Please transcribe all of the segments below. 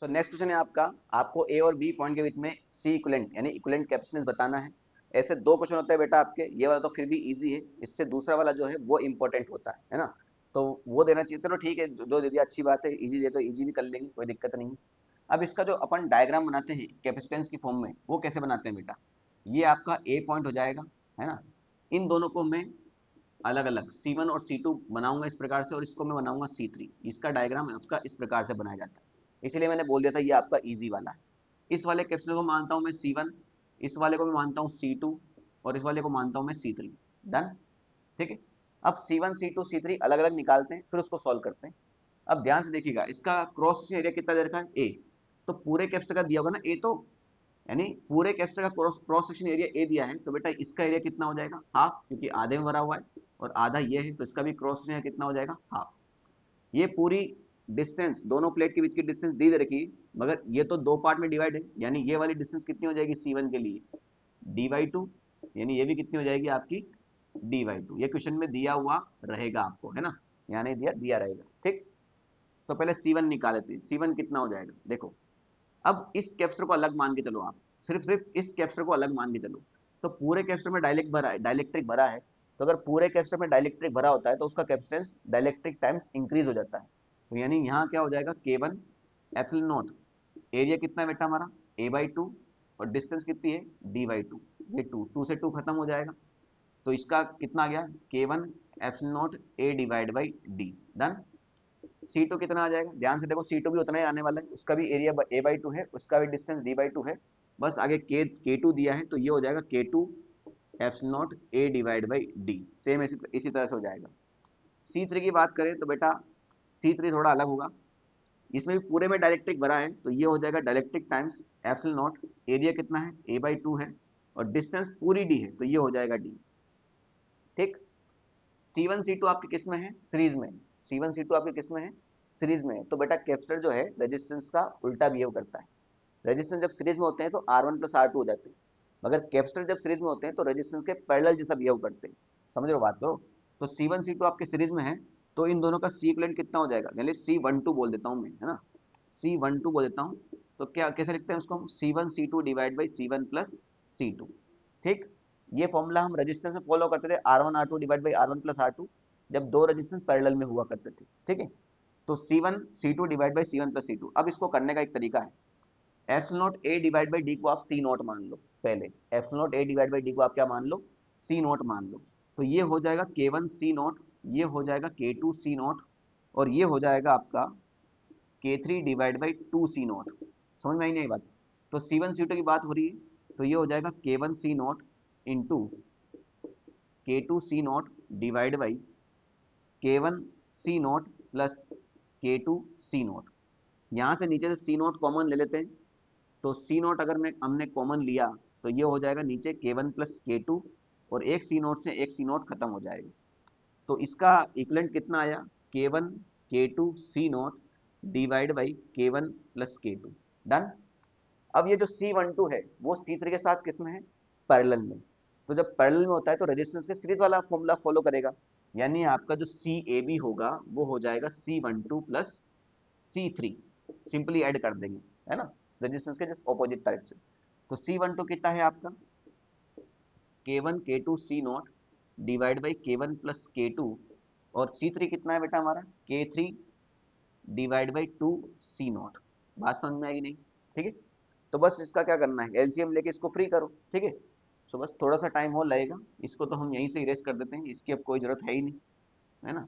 So next question है आपका, आपको ए और बी पॉइंट के बीच में सी इक्विवेलेंट यानी इक्विवेलेंट कैपेसिटेंस बताना है। ऐसे दो क्वेश्चन होते हैं बेटा आपके, ये वाला तो फिर भी इजी है, इससे दूसरा वाला जो है वो इंपॉर्टेंट होता है ना। तो वो देना चाहिए, चलो ठीक है, जो दे दिया अच्छी बात है, इजी दे तो इजी भी कर लेंगे, कोई दिक्कत नहीं है। अब इसका जो अपन डायग्राम बनाते हैं कैपेसिटेंस की फॉर्म में, वो कैसे बनाते हैं बेटा, ये आपका ए पॉइंट हो जाएगा, है ना। इन दोनों को मैं अलग अलग C1 और C2 बनाऊंगा इस प्रकार से, और इसको मैं बनाऊंगा C3। इसका डायग्राम आपका इस प्रकार से बनाया जाता है, इसीलिए मैंने बोल दिया था ये आपका इजी वाला है। इस वाले कैप्सूल को मानता हूं मैं C1, इस वाले को मैं मानता हूं C2, और इस वाले को मानता हूं मैं C3। डन, ठीक है। अब C1 C2 C3 अलग अलग निकालते हैं, फिर उसको सॉल्व करते हैं। अब ध्यान से देखिएगा, इसका क्रॉस एरिया कितना दे रखा है A, तो पूरे कैप्सूल का दिया होगा ना A, तो यानी पूरे कैप्सूल का क्रॉस सेक्शन एरिया ए दिया है, तो बेटा इसका एरिया कितना हो जाएगा, हाफ, क्योंकि आधे में भरा हुआ है और आधा ये है, तो इसका भी क्रॉस सेक्शन कितना हो जाएगा, हाफ। ये पूरी डिस्टेंस दोनों प्लेट के बीच की डिस्टेंस दी दे रखी है, मगर ये तो दो पार्ट में डिवाइड है, यानी ये वाली डिस्टेंस कितनी हो जाएगी C1 के लिए D/2, यानी ये भी कितनी हो जाएगी आपकी D/2। ये क्वेश्चन में दिया हुआ रहेगा आपको, है ना, यहाँ नहीं दिया, दिया रहेगा, ठीक। तो पहले C1 निकाल लेते हैं, C1 कितना हो जाएगा देखो। अब इस कैप्चर को अलग मान के चलो, आप सिर्फ सिर्फ इस कैप्चर को अलग मान के चलो, तो पूरे कैप्चर में डायलेक्ट भरा है, डाइलेक्ट्रिक भरा है, तो अगर पूरे कैप्चर में डाइलेक्ट्रिक भरा होता है तो उसका कैपेसिटेंस डाइलेक्ट्रिक टाइम्स इंक्रीज हो जाता है। तो यानी यहाँ क्या हो जाएगा, K1 एप्सिलॉन नॉट, एरिया कितना है बेटा हमारा A/2, और डिस्टेंस कितनी है D/2, ये टू से टू खत्म हो जाएगा, तो इसका कितना आ गया K1 epsilon not A/D। Done. C2 कितना आ जाएगा, ध्यान से देखो, C2 भी उतना ही आने वाला है, उसका भी एरिया A/2 है, उसका भी डिस्टेंस D/2 है, बस आगे K2 दिया है, तो ये हो जाएगा K2 epsilon not A/D। Same इसी तरह से हो जाएगा। C3 की बात करें तो बेटा C3 थोड़ा अलग होगा, इसमें भी पूरे में डायलेक्ट्रिक भरा है, तो ये हो जाएगा dielectric times epsilon not, area कितना है A/2 है, और डिस्टेंस पूरी D है, तो ये हो जाएगा D, ठीक। C1 C2 आपके किस में है, सीरीज में। C1 C2 आपके किस में है, सीरीज में है, तो बेटा कैपेसिटर जो है रेजिस्टेंस का उल्टा बिहेव करता है। रेजिस्टेंस जब सीरीज में होते हैं तो R1 प्लस R2 हो जाते हैं, मगर कैपेसिटर जब सीरीज में होते हैं तो रेजिस्टेंस के पैरेलल जैसा बिहेव करते हैं। समझ रहे हो बात को। तो C1 C2 आपके सीरीज में है, तो इन दोनों का सी इक्विवेलेंट कितना हो जाएगा, यानी C12 बोल देता हूं मैं, है ना, C12 बोल देता हूं। तो क्या कैसे लिखते हैं उसको हम, C1 C2 divide by C1 plus C2, ठीक। ये फॉर्मूला हम रेजिस्टेंस में फॉलो करते थे, R1 R2 divide by R1 plus R2, जब दो रेजिस्टेंस पैरेलल में हुआ करते थे, ठीक है। तो C1 C2 divide by C1 plus C2। अब इसको करने का एक तरीका है, epsilon not A divide by D को आप C नॉट मान लो, पहले epsilon not A divide by D को आप क्या मान लो, C नॉट मान लो। तो ये हो जाएगा K1 C नॉट, ये हो जाएगा K2 C नॉट, और ये हो जाएगा आपका K3 divide by 2 C not. समझ में आई नहीं आई बात। तो C1 C2 की बात हो रही है, तो ये हो जाएगा K1 C not into K2 C not divide by K1 C not plus K2 C not. यहाँ से नीचे से C नॉट कॉमन ले लेते हैं, तो C नॉट अगर मैं हमने कॉमन लिया, तो ये हो जाएगा नीचे K1 प्लस K2, और एक C नॉट से एक C नॉट खत्म हो जाएगा। तो इसका इक्विवेलेंट कितना आया, K1 K2 C not divide by K1 plus K2। Done. अब ये जो C12 है वो C3 के साथ किस में है, पैरेलल में। तो जब पैरेलल में होता है तो रेजिस्टेंस के सीरीज वाला फॉर्मूला फॉलो करेगा, यानी आपका जो CAB होगा वो हो जाएगा C12 plus C3, simply add कर देंगे, है ना, रेजिस्टेंस के जस्ट ऑपोजिट टाइप से। तो C12 कितना है आपका K1 K2 C not divide by K1 plus K2, और C3 कितना है बेटा हमारा K3 divide by 2 C not. बात समझ में आई नहीं, ठीक है। तो बस इसका क्या करना है, एलसीएम लेके इसको फ्री करो, ठीक है। तो बस थोड़ा सा टाइम और लगेगा, इसको तो हम यहीं से इरेज कर देते हैं, इसकी अब कोई जरूरत है ही नहीं, है ना।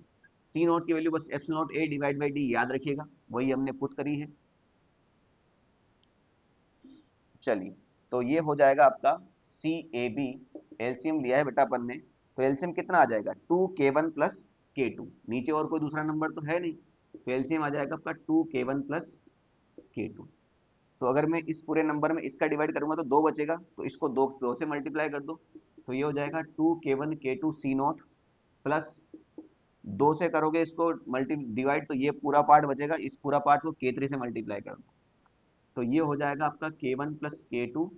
C नॉट की वैल्यू बस epsilon not A divide by D याद रखिएगा, वही हमने पुट करी है। चलिए, तो ये हो जाएगा आपका CAB, एलसीएम लिया है बेटा अपन ने, तो एलसीएम कितना आ जाएगा 2K1 प्लस K2, नीचे और कोई दूसरा नंबर तो है नहीं, तो एलसीएम आ जाएगा आपका 2K1 प्लस K2। तो अगर मैं इस पूरे नंबर में इसका डिवाइड करूंगा तो दो बचेगा, तो इसको दो से मल्टीप्लाई कर दो, तो ये हो जाएगा 2K1 K2 C not plus, दो से करोगे इसको मल्टी डिवाइड, तो ये पूरा पार्ट बचेगा, इस पूरा पार्ट को K3 से मल्टीप्लाई कर दो, तो ये हो जाएगा आपका K1 plus K2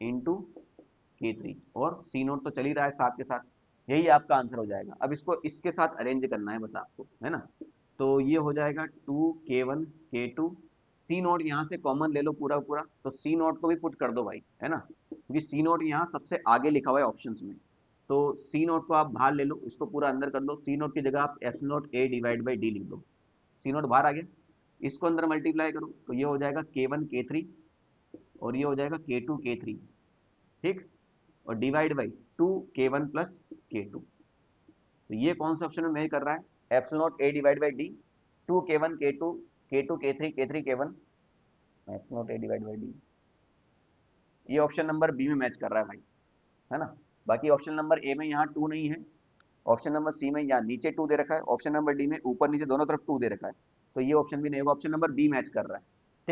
into K3, और C नोट तो चल ही रहा है साथ के साथ, यही आपका आंसर हो जाएगा। अब इसको इसके साथ अरेंज करना है बस आपको, है ना। तो ये हो जाएगा 2K1 K2 सी नोट यहाँ से कॉमन ले लो पूरा पूरा, तो सी नोट को भी पुट कर दो भाई, है ना, क्योंकि सी नोट यहाँ सबसे आगे लिखा हुआ है ऑप्शंस में। तो सी नोट को आप बाहर ले लो, इसको पूरा अंदर कर लो, सी नोट की जगह आप F note A divide by D लिख दो। सी नोट बाहर आ गया, इसको अंदर मल्टीप्लाई करो तो ये हो जाएगा K1 K3 और ये हो जाएगा K2 K3, ठीक, और divide by 2 K1 plus K2। तो ये कौन सा ऑप्शन में मेल कर रहा है, epsilon not a divide by D, 2 K1 K2 K2 K3 K3 K1 epsilon not a divide by D, ये ऑप्शन नंबर बी में मैच कर रहा है भाई, है ना। बाकी ऑप्शन नंबर ए में यहाँ 2 नहीं है, ऑप्शन नंबर सी में यहाँ नीचे 2 दे रखा है, ऑप्शन नंबर डी में ऊपर नीचे दोनों तरफ 2 दे रखा है, तो ये ऑप्शन भी नहीं होगा, ऑप्शन नंबर बी मैच कर रहा है।